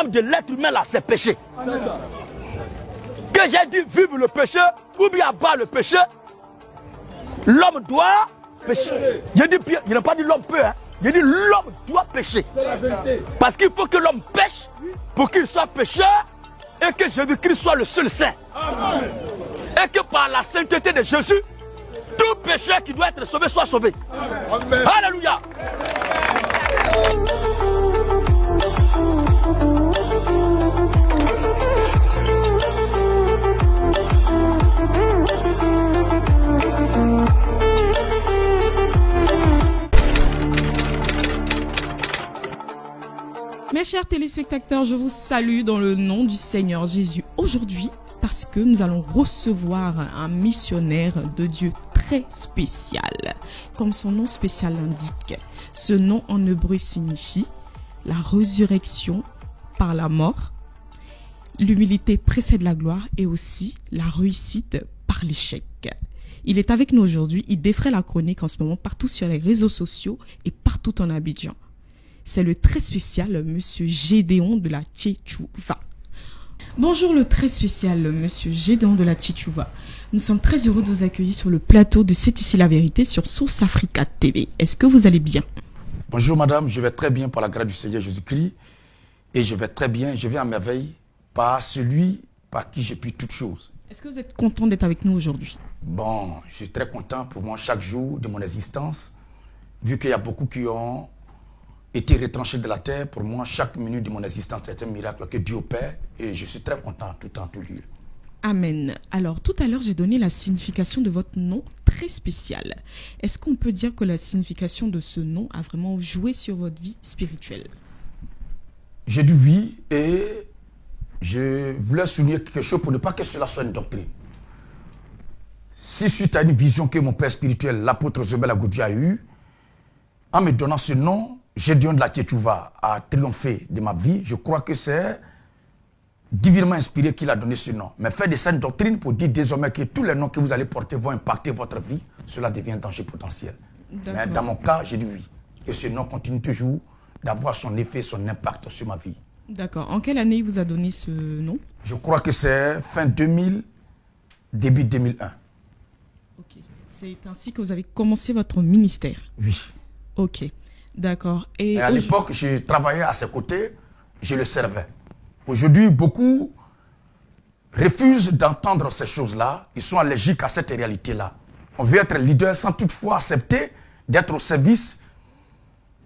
même de l'être humain là, c'est péché. Que j'ai dit vivre le péché ou bien abattre le péché, l'homme doit pécher. Je dis pire, je n'ai pas dit l'homme peut, hein. Je dis l'homme doit pécher. Parce qu'il faut que l'homme pêche pour qu'il soit pécheur et que Jésus-Christ soit le seul saint. Amen. Et que par la sainteté de Jésus, tout pécheur qui doit être sauvé soit sauvé. Amen. Alléluia. Mes chers téléspectateurs, je vous salue dans le nom du Seigneur Jésus aujourd'hui parce que nous allons recevoir un missionnaire de Dieu très spécial. Comme son nom spécial l'indique, ce nom en hébreu signifie la résurrection par la mort, l'humilité précède la gloire et aussi la réussite par l'échec. Il est avec nous aujourd'hui, il défraie la chronique en ce moment partout sur les réseaux sociaux et partout en Abidjan. C'est le très spécial Monsieur Gédéon de la Tchétchouva. Bonjour le très spécial Monsieur Gédéon de la Tchétchouva. Nous sommes très heureux de vous accueillir sur le plateau de C'est ici la vérité sur Source Africa TV. Est-ce que vous allez bien? Bonjour madame, je vais très bien par la grâce du Seigneur Jésus-Christ. Et je vais très bien, je vais à merveille par celui par qui j'ai pu toutes choses. Est-ce que vous êtes content d'être avec nous aujourd'hui? Bon, je suis très content pour moi chaque jour de mon existence. Vu qu'il y a beaucoup qui ont été retranché de la terre, pour moi, chaque minute de mon existence est un miracle que Dieu opère et je suis très content tout en tout lieu. Amen. Alors, tout à l'heure, j'ai donné la signification de votre nom très spécial. Est-ce qu'on peut dire que la signification de ce nom a vraiment joué sur votre vie spirituelle? J'ai dit oui et je voulais souligner quelque chose pour ne pas que cela soit une doctrine. Si suite à une vision que mon père spirituel, l'apôtre Zobel Agoudi a eue, en me donnant ce nom, Gédéon de la Tchétchouva a triomphé de ma vie. Je crois que c'est divinement inspiré qu'il a donné ce nom. Mais faire de cette doctrine pour dire désormais que tous les noms que vous allez porter vont impacter votre vie, cela devient un danger potentiel. Mais dans mon cas, j'ai dit oui. Que ce nom continue toujours d'avoir son effet, son impact sur ma vie. D'accord. En quelle année il vous a donné ce nom? Je crois que c'est fin 2000, début 2001. Ok. C'est ainsi que vous avez commencé votre ministère? Oui. Ok. D'accord. Et à l'époque, je travaillais à ses côtés, je le servais. Aujourd'hui, beaucoup refusent d'entendre ces choses-là. Ils sont allergiques à cette réalité-là. On veut être leader sans toutefois accepter d'être au service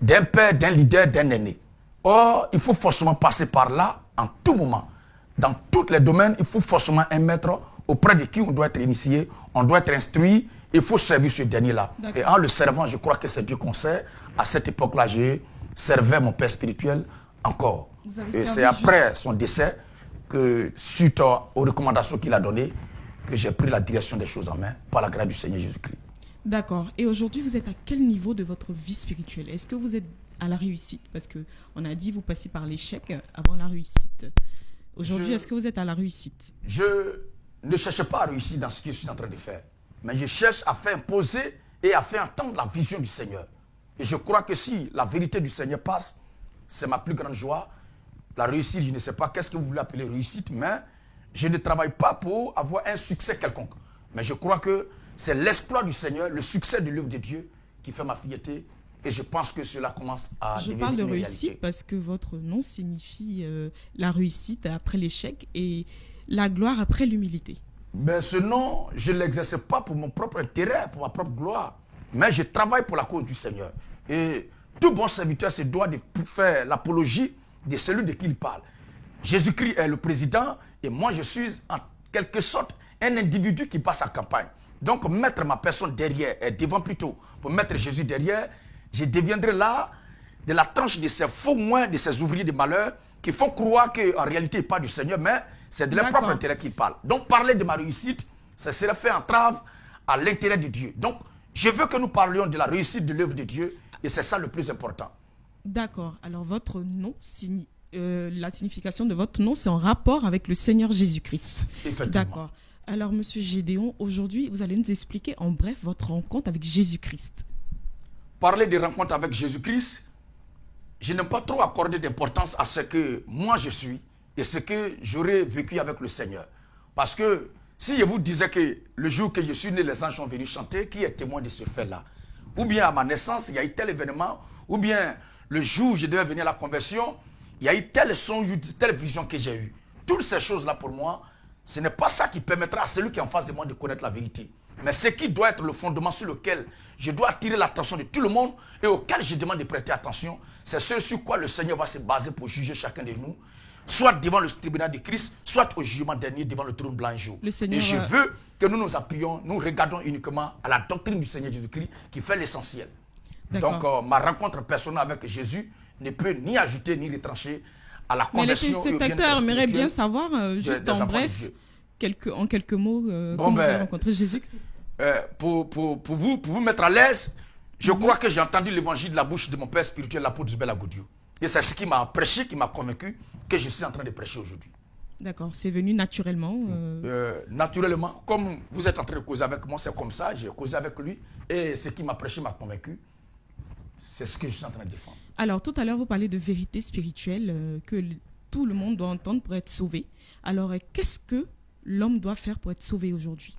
d'un père, d'un leader, d'un aîné. Or, il faut forcément passer par là en tout moment. Dans tous les domaines, il faut forcément un maître auprès de qui on doit être initié, on doit être instruit, il faut servir ce dernier-là. Et en le servant, je crois que c'est Dieu qu'on sert. À cette époque-là, je servais mon père spirituel encore. Et c'est après son décès que, suite aux recommandations qu'il a données, que j'ai pris la direction des choses en main par la grâce du Seigneur Jésus-Christ. D'accord. Et aujourd'hui, vous êtes à quel niveau de votre vie spirituelle? Est-ce que vous êtes à la réussite? Parce qu'on a dit vous passez par l'échec avant la réussite. Aujourd'hui, est-ce que vous êtes à la réussite? Je ne cherche pas à réussir dans ce que je suis en train de faire. Mais je cherche à faire imposer et à faire entendre la vision du Seigneur. Et je crois que si la vérité du Seigneur passe, c'est ma plus grande joie. La réussite, je ne sais pas qu'est-ce que vous voulez appeler réussite, mais je ne travaille pas pour avoir un succès quelconque. Mais je crois que c'est l'exploit du Seigneur, le succès de l'œuvre de Dieu qui fait ma fierté. Et je pense que cela commence à devenir une réalité. Je parle de réussite parce que votre nom signifie la réussite après l'échec et la gloire après l'humilité. Mais ce nom, je ne l'exerce pas pour mon propre intérêt, pour ma propre gloire. Mais je travaille pour la cause du Seigneur. Et tout bon serviteur se doit de faire l'apologie de celui de qui il parle. Jésus-Christ est le président et moi je suis en quelque sorte un individu qui passe en campagne. Donc mettre ma personne derrière, et devant plutôt, pour mettre Jésus derrière, je deviendrai là de la tranche de ces faux moins, de ces ouvriers de malheur qui font croire qu'en réalité, il parle du Seigneur, mais c'est de leur propre intérêt qu'ils parlent. Donc parler de ma réussite, ça serait faire entrave à l'intérêt de Dieu. Donc je veux que nous parlions de la réussite de l'œuvre de Dieu et c'est ça le plus important. D'accord. Alors votre nom, la signification de votre nom, c'est en rapport avec le Seigneur Jésus-Christ. Effectivement. D'accord. Alors Monsieur Gédéon, aujourd'hui, vous allez nous expliquer en bref votre rencontre avec Jésus-Christ. Parler de rencontre avec Jésus-Christ, je n'aime pas trop accorder d'importance à ce que moi je suis et ce que j'aurais vécu avec le Seigneur. Parce que si je vous disais que le jour que je suis né, les anges sont venus chanter, qui est témoin de ce fait-là? Ou bien à ma naissance, il y a eu tel événement, ou bien le jour où je devais venir à la conversion, il y a eu tel son, telle vision que j'ai eue. Toutes ces choses-là pour moi, ce n'est pas ça qui permettra à celui qui est en face de moi de connaître la vérité. Mais ce qui doit être le fondement sur lequel je dois attirer l'attention de tout le monde et auquel je demande de prêter attention, c'est ce sur quoi le Seigneur va se baser pour juger chacun de nous, soit devant le tribunal de Christ, soit au jugement dernier devant le trône blanc jour. Et je veux que nous nous appuyons, nous regardons uniquement à la doctrine du Seigneur Jésus-Christ qui fait l'essentiel. Donc ma rencontre personnelle avec Jésus ne peut ni ajouter ni retrancher à la conversion. Mais les téléspectateurs aimeraient bien savoir, juste en bref, en quelques mots, comment vous avez rencontré Jésus-Christ. Pour vous mettre à l'aise, je crois que j'ai entendu l'évangile de la bouche de mon père spirituel, l'apôtre Zubel Agoudiou. Et c'est ce qui m'a prêché, qui m'a convaincu que je suis en train de prêcher aujourd'hui. D'accord, c'est venu naturellement Naturellement, comme vous êtes en train de causer avec moi, c'est comme ça, j'ai causé avec lui. Et ce qui m'a prêché m'a convaincu. C'est ce que je suis en train de défendre. Alors, tout à l'heure, vous parlez de vérité spirituelle que tout le monde doit entendre pour être sauvé. Alors, qu'est-ce que l'homme doit faire pour être sauvé aujourd'hui?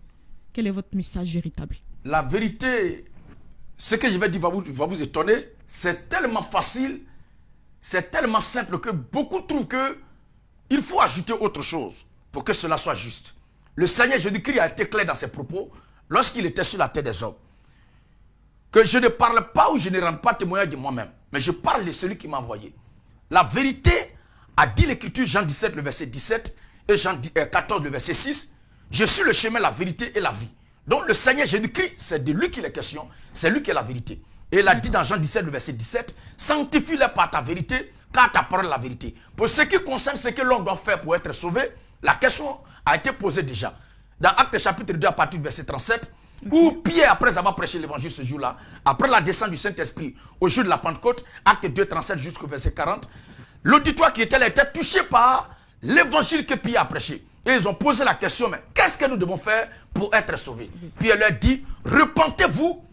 Quel est votre message véritable? La vérité, ce que je vais dire va vous étonner. C'est tellement facile, c'est tellement simple que beaucoup trouvent qu'il faut ajouter autre chose pour que cela soit juste. Le Seigneur Jésus-Christ a été clair dans ses propos lorsqu'il était sur la terre des hommes. Que je ne parle pas ou je ne rends pas témoignage de moi-même, mais je parle de celui qui m'a envoyé. La vérité a dit l'Écriture, Jean 17, le verset 17, et Jean 14, le verset 6, je suis le chemin, la vérité et la vie. Donc le Seigneur Jésus-Christ, c'est de lui qu'il est question, c'est lui qui est la vérité. Et il a dit dans Jean 17, le verset 17, sanctifie-les par ta vérité, car ta parole est la vérité. Pour ce qui concerne ce que l'homme doit faire pour être sauvé, la question a été posée déjà. Dans Actes chapitre 2, à partir du verset 37, où Pierre, après avoir prêché l'évangile ce jour-là, après la descente du Saint-Esprit au jour de la Pentecôte, Acte 2, 37 jusqu'au verset 40, l'auditoire qui était là était touché par l'évangile que Pierre a prêché. Et ils ont posé la question, mais qu'est-ce que nous devons faire pour être sauvés? Pierre leur dit, repentez-vous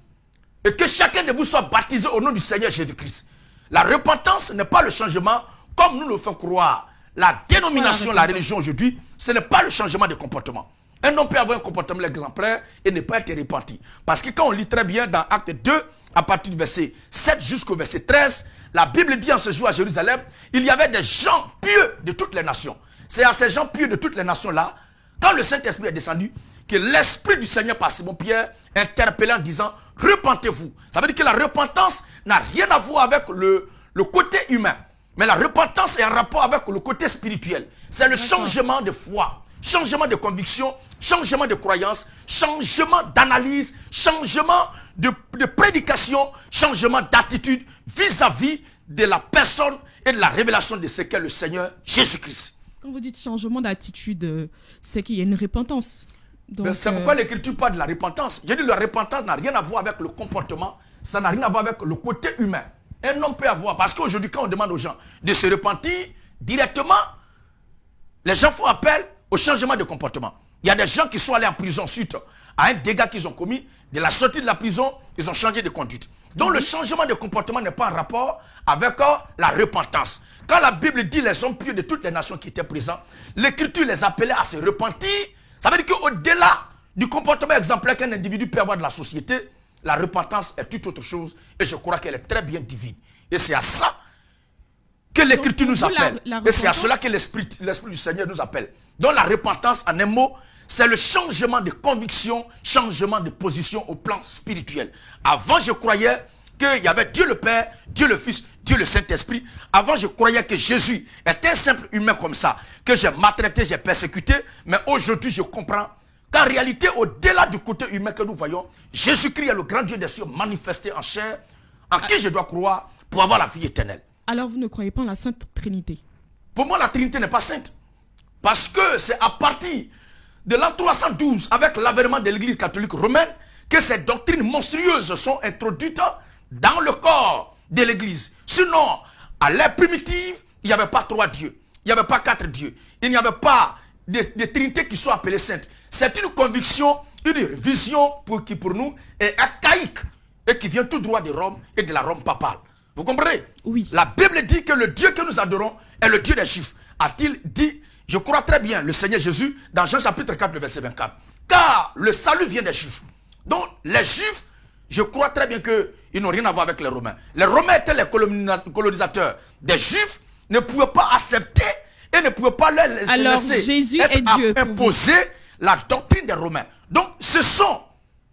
et que chacun de vous soit baptisé au nom du Seigneur Jésus-Christ. La repentance n'est pas le changement comme nous le faisons croire. La dénomination, la religion aujourd'hui, ce n'est pas le changement de comportement. Un homme peut avoir un comportement exemplaire et ne pas être repenti. Parce que quand on lit très bien dans Acte 2, à partir du verset 7 jusqu'au verset 13, la Bible dit en ce jour à Jérusalem, il y avait des gens pieux de toutes les nations. C'est à ces gens pieux de toutes les nations-là, quand le Saint-Esprit est descendu, que l'Esprit du Seigneur par Simon Pierre interpellait en disant, repentez-vous. Ça veut dire que la repentance n'a rien à voir avec le côté humain. Mais la repentance est en rapport avec le côté spirituel. C'est le changement de foi, changement de conviction, changement de croyance, changement d'analyse, changement de prédication, changement d'attitude vis-à-vis de la personne et de la révélation de ce qu'est le Seigneur Jésus-Christ. Quand vous dites changement d'attitude, c'est qu'il y a une repentance. C'est pourquoi l'Écriture parle de la repentance. J'ai dit la repentance n'a rien à voir avec le comportement, ça n'a rien à voir avec le côté humain. Un homme peut avoir, parce qu'aujourd'hui quand on demande aux gens de se repentir, directement, les gens font appel au changement de comportement. Il y a des gens qui sont allés en prison suite à un dégât qu'ils ont commis. De la sortie de la prison, ils ont changé de conduite. Donc le changement de comportement n'est pas en rapport avec la repentance. Quand la Bible dit les hommes pieux de toutes les nations qui étaient présents, l'Écriture les appelait à se repentir. Ça veut dire qu'au-delà du comportement exemplaire qu'un individu peut avoir de la société, la repentance est toute autre chose. Et je crois qu'elle est très bien divine. Et c'est à ça que l'Écriture nous appelle. Et c'est à cela que l'Esprit du Seigneur nous appelle. Donc la repentance, en un mot, c'est le changement de conviction, changement de position au plan spirituel. Avant, je croyais qu'il y avait Dieu le Père, Dieu le Fils, Dieu le Saint-Esprit. Avant, je croyais que Jésus était un simple humain comme ça, que j'ai maltraité, j'ai persécuté. Mais aujourd'hui, je comprends qu'en réalité, au-delà du côté humain que nous voyons, Jésus-Christ est le grand Dieu des cieux manifesté en chair, en qui je dois croire pour avoir la vie éternelle. Alors, vous ne croyez pas en la Sainte Trinité? Pour moi, la Trinité n'est pas sainte. Parce que c'est à partir de l'an 312, avec l'avènement de l'Église catholique romaine, que ces doctrines monstrueuses sont introduites dans le corps de l'Église. Sinon, à l'ère primitive, il n'y avait pas 3 dieux. Il n'y avait pas 4 dieux. Il n'y avait pas de Trinité qui soit appelée sainte. C'est une conviction, une vision qui pour nous est archaïque et qui vient tout droit de Rome et de la Rome papale. Vous comprenez? Oui. La Bible dit que le Dieu que nous adorons est le Dieu des Juifs. A-t-il dit, je crois très bien, le Seigneur Jésus, dans Jean chapitre 4, le verset 24. Car le salut vient des Juifs. Donc les Juifs, je crois très bien qu'ils n'ont rien à voir avec les Romains. Les Romains étaient les colonisateurs. Des Juifs ne pouvaient pas accepter et ne pouvaient pas leur laisser Jésus est Dieu imposer la doctrine des Romains. Donc ce sont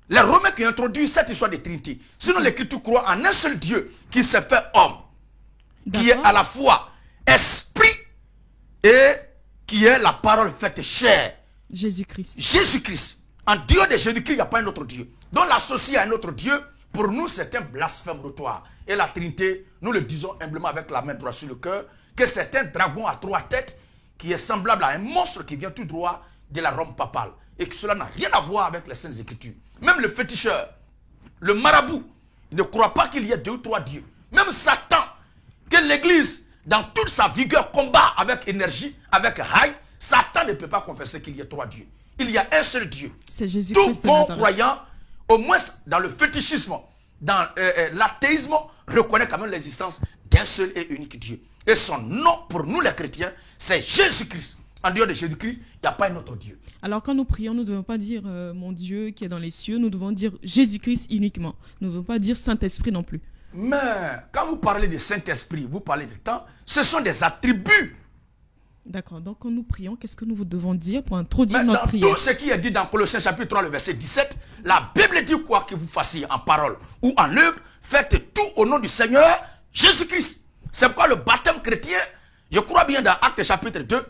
les Romains qui ont introduit cette histoire de Trinité. Sinon l'Écriture croit en un seul Dieu qui s'est fait homme, qui est à la fois esprit et qui est la parole faite chair. Jésus-Christ. Jésus-Christ. En Dieu de Jésus-Christ, il n'y a pas un autre Dieu. Donc l'associer à un autre Dieu, pour nous, c'est un blasphème notoire. Et la Trinité, nous le disons humblement avec la main droite sur le cœur, que c'est un dragon à 3 têtes qui est semblable à un monstre qui vient tout droit de la Rome papale. Et que cela n'a rien à voir avec les Saintes Écritures. Même le féticheur, le marabout, il ne croit pas qu'il y ait 2 ou 3 dieux. Même Satan, que l'Église, dans toute sa vigueur, combat avec énergie, avec haï, Satan ne peut pas confesser qu'il y ait 3 dieux. Il y a un seul Dieu. C'est Jésus-Christ. Tout bon croyant, au moins dans le fétichisme, dans l'athéisme, reconnaît quand même l'existence d'un seul et unique Dieu. Et son nom, pour nous les chrétiens, c'est Jésus-Christ. En dehors de Jésus-Christ, il n'y a pas un autre Dieu. Alors quand nous prions, nous ne devons pas dire mon Dieu qui est dans les cieux, nous devons dire Jésus-Christ uniquement. Nous ne devons pas dire Saint-Esprit non plus. Mais quand vous parlez de Saint-Esprit, vous parlez de temps, ce sont des attributs. D'accord, donc quand nous prions, qu'est-ce que nous devons dire pour introduire notre prière? Tout ce qui est dit dans Colossiens chapitre 3, le verset 17, la Bible dit quoi que vous fassiez en parole ou en œuvre, faites tout au nom du Seigneur Jésus-Christ. C'est pourquoi le baptême chrétien, je crois bien dans Actes chapitre 2,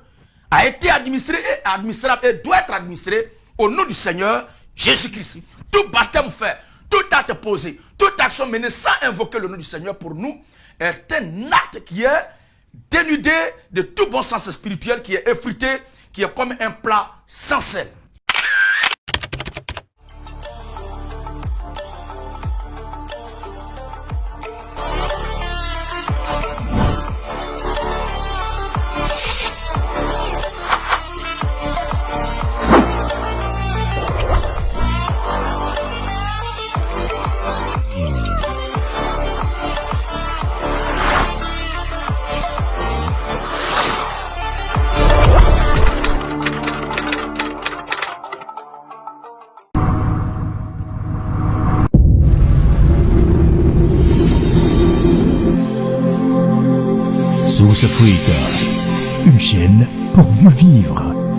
a été administré et administrable et doit être administré au nom du Seigneur Jésus-Christ. Tout baptême fait, tout acte posé, toute action menée sans invoquer le nom du Seigneur pour nous est un acte qui est dénudé de tout bon sens spirituel, qui est effrité, qui est comme un plat sans sel. Source Africa, une chaîne pour mieux vivre.